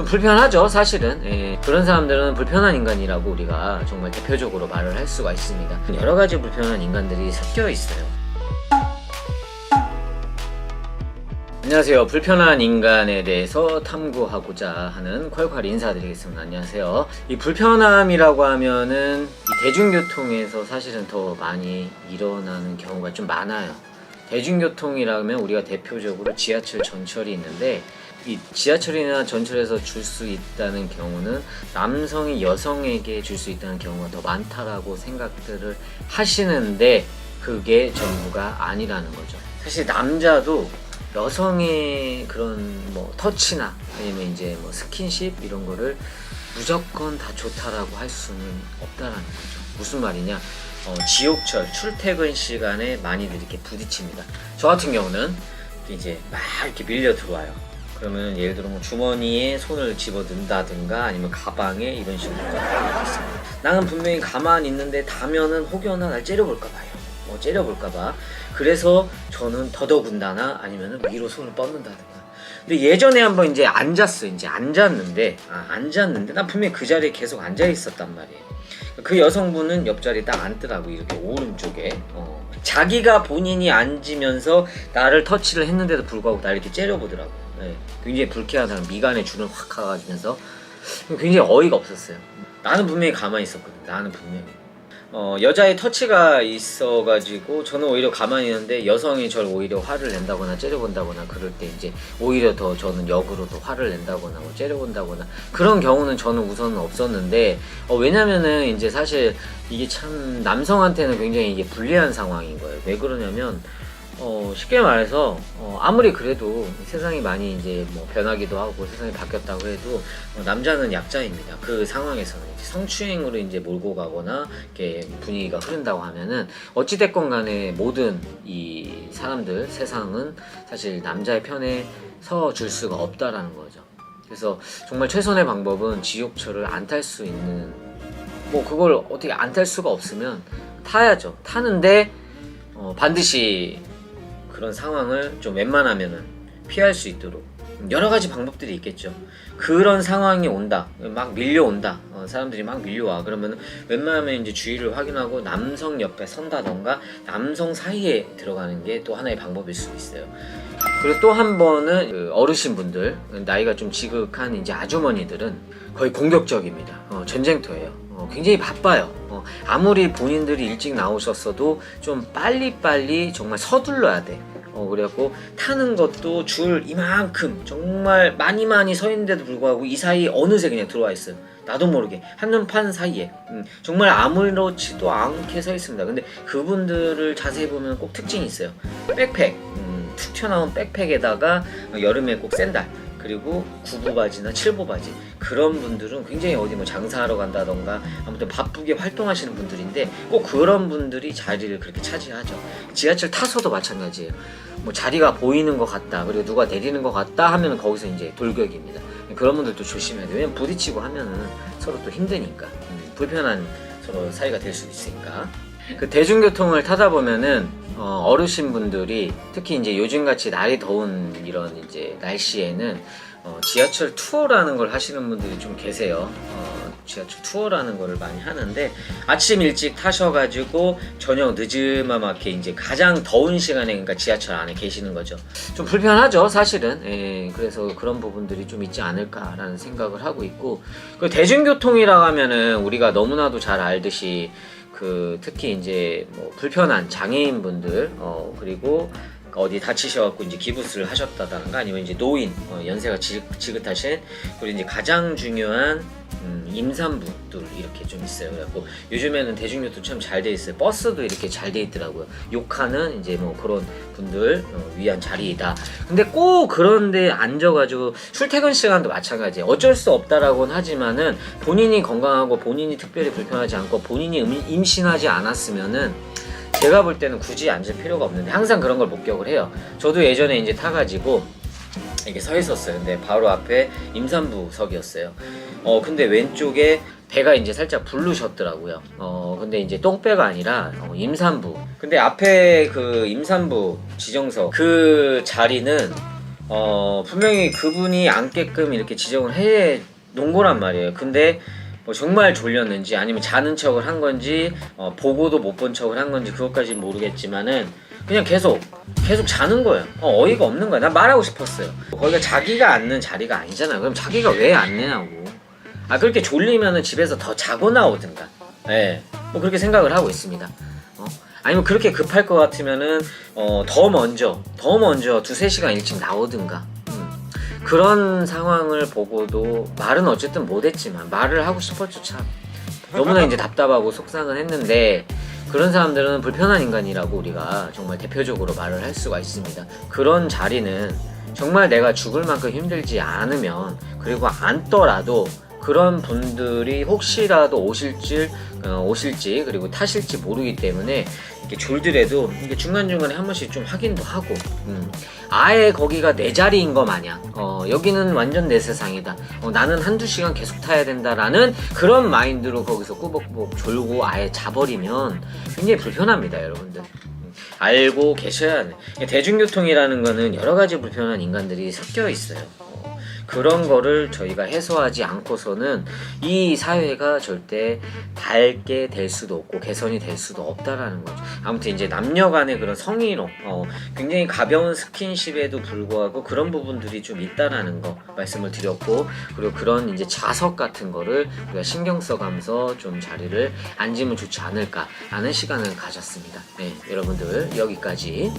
좀 불편하죠 사실은. 그런 사람들은 불편한 인간이라고 우리가 정말 대표적으로 말을 할 수가 있습니다. 여러 가지 불편한 인간들이 섞여 있어요. 안녕하세요. 불편한 인간에 대해서 탐구하고자 하는 콸콸 인사드리겠습니다. 안녕하세요. 이 불편함이라고 하면은 이 대중교통에서 사실은 더 많이 일어나는 경우가 좀 많아요. 대중교통이라면 우리가 대표적으로 지하철, 전철이 있는데, 이 지하철이나 전철에서 줄 수 있다는 경우는 남성이 여성에게 줄 수 있다는 경우가 더 많다라고 생각들을 하시는데, 그게 전부가 아니라는 거죠. 사실 남자도 여성의 그런 뭐 터치나 아니면 이제 뭐 스킨십 이런 거를 무조건 다 좋다라고 할 수는 없다라는 거죠. 무슨 말이냐? 지옥철 출퇴근 시간에 많이들 이렇게 부딪힙니다. 저 같은 경우는 이제 막 이렇게 밀려 들어와요. 그러면 예를 들어 뭐 주머니에 손을 집어든다든가 아니면 가방에 이런 식으로 있습니다. 나는 분명히 가만히 있는데 가면은 혹여나 날 째려볼까 봐요. 째려볼까봐. 그래서 저는 더더군다나 아니면 위로 손을 뻗는다든가. 근데 예전에 한번 이제 앉았어요. 이제 앉았는데 난 분명히 그 자리에 계속 앉아 있었단 말이에요. 그 여성분은 옆자리에 딱 앉더라고. 이렇게 오른쪽에. 자기가 본인이 앉으면서 나를 터치를 했는데도 불구하고 나를 이렇게 째려보더라고. 굉장히 불쾌하다는 미간에 줄을 확 가가지면서 굉장히 어이가 없었어요. 나는 분명히 가만히 있었거든. 나는 분명히. 여자의 터치가 있어가지고 저는 오히려 가만히 있는데 여성이 저를 오히려 화를 낸다거나 째려본다거나 그럴 때 이제 오히려 더 저는 역으로 더 화를 낸다거나 뭐 째려본다거나 그런 경우는 저는 우선은 없었는데, 왜냐면은 이제 사실 이게 참 남성한테는 굉장히 이게 불리한 상황인 거예요. 왜 그러냐면 쉽게 말해서 아무리 그래도 세상이 많이 이제 뭐 변하기도 하고 세상이 바뀌었다고 해도 남자는 약자입니다. 그 상황에서는 이제 성추행으로 이제 몰고 가거나 이렇게 분위기가 흐른다고 하면은 어찌됐건 간에 모든 이 사람들 세상은 사실 남자의 편에 서 줄 수가 없다라는 거죠. 그래서 정말 최선의 방법은 지옥철을 안 탈 수 있는, 뭐 그걸 어떻게 안 탈 수가 없으면 타야죠. 타는데 반드시 그런 상황을 좀 웬만하면은 피할 수 있도록 여러 가지 방법들이 있겠죠. 그런 상황이 온다, 막 밀려온다, 사람들이 막 밀려와. 그러면 웬만하면 이제 주위를 확인하고 남성 옆에 선다던가 남성 사이에 들어가는 게 또 하나의 방법일 수도 있어요. 그리고 또 한 번은 그 어르신분들, 나이가 좀 지극한 이제 아주머니들은 거의 공격적입니다. 전쟁터예요. 굉장히 바빠요. 아무리 본인들이 일찍 나오셨어도 좀 빨리빨리 정말 서둘러야 돼. 그래갖고 타는 것도 줄 이만큼 정말 많이 서 있는데도 불구하고 이 사이에 어느새 그냥 들어와 있어요. 나도 모르게 한눈판 사이에 정말 아무렇지도 않게 서 있습니다. 근데 그분들을 자세히 보면 꼭 특징이 있어요. 백팩, 툭 튀어나온 백팩에다가 여름에 꼭 샌들, 그리고 9부 바지나 7부 바지, 그런 분들은 굉장히 어디 뭐 장사하러 간다던가 아무튼 바쁘게 활동하시는 분들인데 꼭 그런 분들이 자리를 그렇게 차지하죠. 지하철 타서도 마찬가지예요. 뭐 자리가 보이는 것 같다, 그리고 누가 내리는 것 같다 하면 거기서 이제 돌격입니다. 그런 분들도 조심해야 돼요. 왜냐면 부딪히고 하면은 서로 또 힘드니까, 불편한 서로 사이가 될 수도 있으니까. 그 대중교통을 타다 보면은 어르신분들이 특히 이제 요즘같이 날이 더운 이런 이제 날씨에는 지하철 투어라는 걸 하시는 분들이 좀 계세요. 지하철 투어라는 거를 많이 하는데 아침 일찍 타셔가지고 저녁 늦으마맣게 이제 가장 더운 시간에 그러니까 지하철 안에 계시는 거죠. 좀 불편하죠 사실은. 그래서 그런 부분들이 좀 있지 않을까라는 생각을 하고 있고, 그 대중교통이라고 하면은 우리가 너무나도 잘 알듯이 특히 이제 뭐 불편한 장애인분들, 그리고 어디 다치셔갖고 이제 기부스를 하셨다던가 아니면 이제 노인, 연세가 지긋하신, 그리고 이제 가장 중요한 임산부들 이렇게 좀 있어요. 그래갖고 요즘에는 대중교통 참 잘 돼 있어요. 버스도 이렇게 잘 돼 있더라고요. 욕하는 이제 뭐 그런 분들 위한 자리이다. 근데 꼭 그런데 앉아가지고 출퇴근 시간도 마찬가지예요. 어쩔 수 없다라고는 하지만은 본인이 건강하고 본인이 특별히 불편하지 않고 본인이 임신하지 않았으면은 제가 볼 때는 굳이 앉을 필요가 없는데 항상 그런 걸 목격을 해요. 저도 예전에 이제 타가지고 이렇게 서 있었어요. 근데 바로 앞에 임산부석이었어요. 근데 왼쪽에 배가 이제 살짝 부르셨더라고요. 근데 이제 똥배가 아니라 임산부. 근데 앞에 그 임산부 지정석 그 자리는 분명히 그분이 앉게끔 이렇게 지정을 해 놓은 거란 말이에요. 근데 뭐 정말 졸렸는지 아니면 자는 척을 한 건지 보고도 못 본 척을 한 건지 그것까지는 모르겠지만은 그냥 계속 자는 거예요. 어이가 없는 거야. 난 말하고 싶었어요. 거기가 자기가 앉는 자리가 아니잖아. 그럼 자기가 왜 앉느냐고. 그렇게 졸리면은 집에서 더 자고 나오든가. 예. 뭐 그렇게 생각을 하고 있습니다. 아니면 그렇게 급할 것 같으면은 더 먼저 두세 시간 일찍 나오든가. 그런 상황을 보고도 말은 어쨌든 못했지만 말을 하고 싶었죠. 참 너무나 이제 답답하고 속상은 했는데, 그런 사람들은 불편한 인간이라고 우리가 정말 대표적으로 말을 할 수가 있습니다. 그런 자리는 정말 내가 죽을 만큼 힘들지 않으면, 그리고 앉더라도 그런 분들이 혹시라도 오실지 그리고 타실지 모르기 때문에 이렇게 졸더라도 이게 중간중간에 한 번씩 좀 확인도 하고, 아예 거기가 내 자리인 거 마냥 여기는 완전 내 세상이다, 나는 한두 시간 계속 타야 된다라는 그런 마인드로 거기서 꾸벅꾸벅 졸고 아예 자버리면 굉장히 불편합니다, 여러분들. 알고 계셔야 돼. 대중교통이라는 거는 여러 가지 불편한 인간들이 섞여 있어요. 그런 거를 저희가 해소하지 않고서는 이 사회가 절대 밝게 될 수도 없고 개선이 될 수도 없다라는 거죠. 아무튼 이제 남녀 간의 그런 성희롱, 굉장히 가벼운 스킨십에도 불구하고 그런 부분들이 좀 있다라는 거 말씀을 드렸고, 그리고 그런 이제 자석 같은 거를 우리가 신경 써가면서 좀 자리를 앉으면 좋지 않을까라는 시간을 가졌습니다. 네, 여러분들 여기까지.